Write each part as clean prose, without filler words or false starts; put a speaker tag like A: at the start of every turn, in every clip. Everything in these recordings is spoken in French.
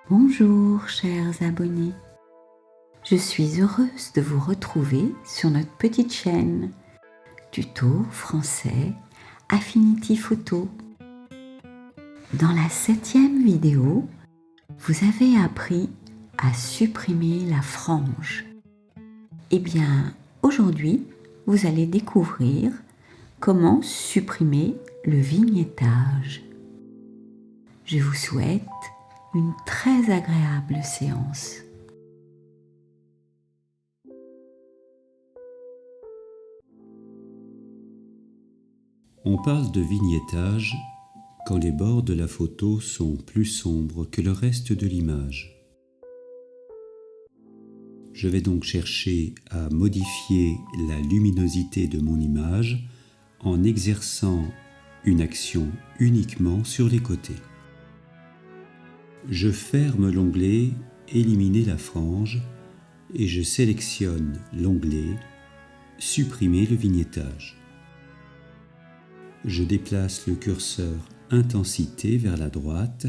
A: Bonjour chers abonnés, je suis heureuse de vous retrouver sur notre petite chaîne Tuto français Affinity Photo. Dans la 7e vidéo, vous avez appris à supprimer la frange. Eh bien, aujourd'hui, vous allez découvrir comment supprimer le vignettage. Je vous souhaite une très agréable séance.
B: On parle de vignettage quand les bords de la photo sont plus sombres que le reste de l'image. Je vais donc chercher à modifier la luminosité de mon image en exerçant une action uniquement sur les côtés. Je ferme l'onglet « Éliminer la frange » et je sélectionne l'onglet « Supprimer le vignettage ». Je déplace le curseur intensité vers la droite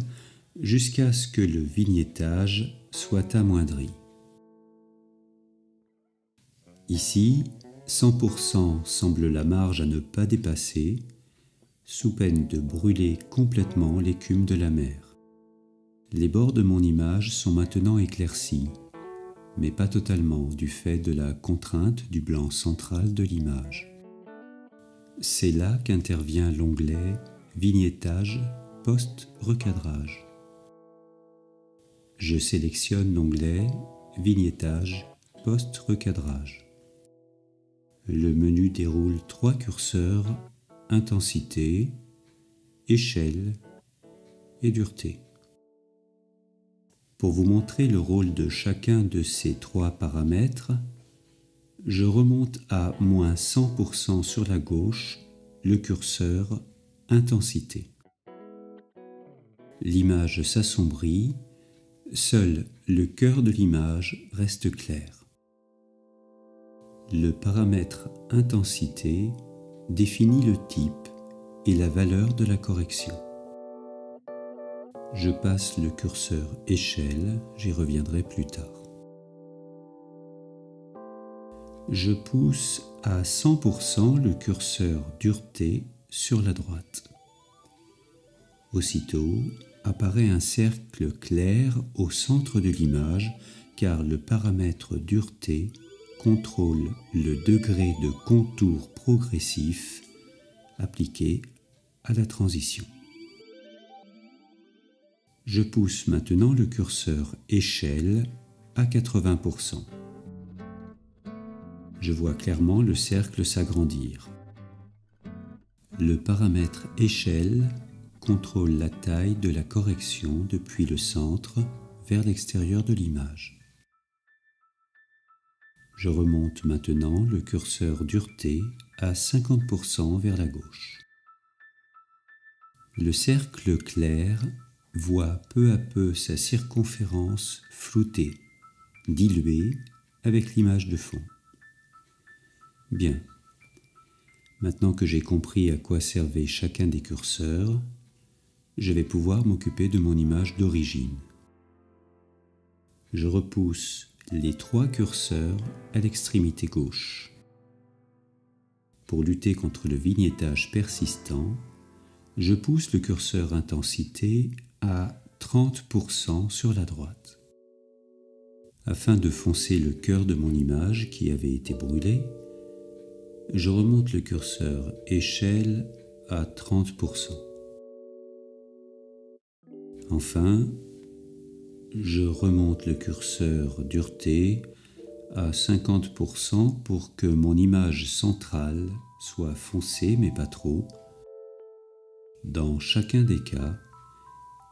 B: jusqu'à ce que le vignettage soit amoindri. Ici, 100% semble la marge à ne pas dépasser, sous peine de brûler complètement l'écume de la mer. Les bords de mon image sont maintenant éclaircis, mais pas totalement du fait de la contrainte du blanc central de l'image. C'est là qu'intervient l'onglet « Vignettage post-recadrage ». Je sélectionne l'onglet « Vignettage post-recadrage ». Le menu déroule 3 curseurs « Intensité »,« Échelle » et « Dureté ». Pour vous montrer le rôle de chacun de ces 3 paramètres, je remonte à moins 100% sur la gauche le curseur intensité. L'image s'assombrit, seul le cœur de l'image reste clair. Le paramètre intensité définit le type et la valeur de la correction. Je passe le curseur échelle, j'y reviendrai plus tard. Je pousse à 100% le curseur dureté sur la droite. Aussitôt apparaît un cercle clair au centre de l'image car le paramètre dureté contrôle le degré de contour progressif appliqué à la transition. Je pousse maintenant le curseur échelle à 80%. Je vois clairement le cercle s'agrandir. Le paramètre échelle contrôle la taille de la correction depuis le centre vers l'extérieur de l'image. Je remonte maintenant le curseur dureté à 50% vers la gauche. Le cercle clair voit peu à peu sa circonférence floutée, diluée avec l'image de fond. Bien. Maintenant que j'ai compris à quoi servait chacun des curseurs, je vais pouvoir m'occuper de mon image d'origine. Je repousse les 3 curseurs à l'extrémité gauche. Pour lutter contre le vignettage persistant, je pousse le curseur intensité à 30% sur la droite. Afin de foncer le cœur de mon image qui avait été brûlé, je remonte le curseur échelle à 30%. Enfin, je remonte le curseur dureté à 50% pour que mon image centrale soit foncée mais pas trop. Dans chacun des cas,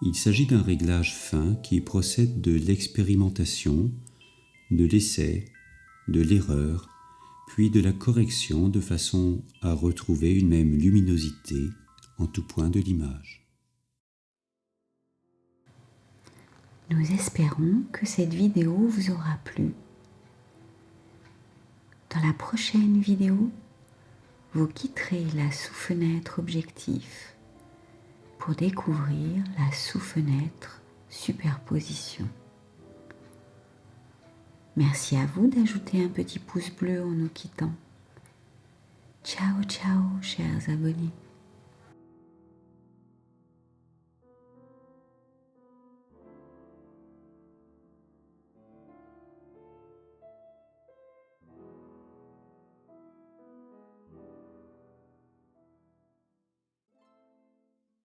B: il s'agit d'un réglage fin qui procède de l'expérimentation, de l'essai, de l'erreur, puis de la correction de façon à retrouver une même luminosité en tout point de l'image.
A: Nous espérons que cette vidéo vous aura plu. Dans la prochaine vidéo, vous quitterez la sous-fenêtre objectif pour découvrir la sous-fenêtre superposition. Merci à vous d'ajouter un petit pouce bleu en nous quittant. Ciao, ciao, chers abonnés.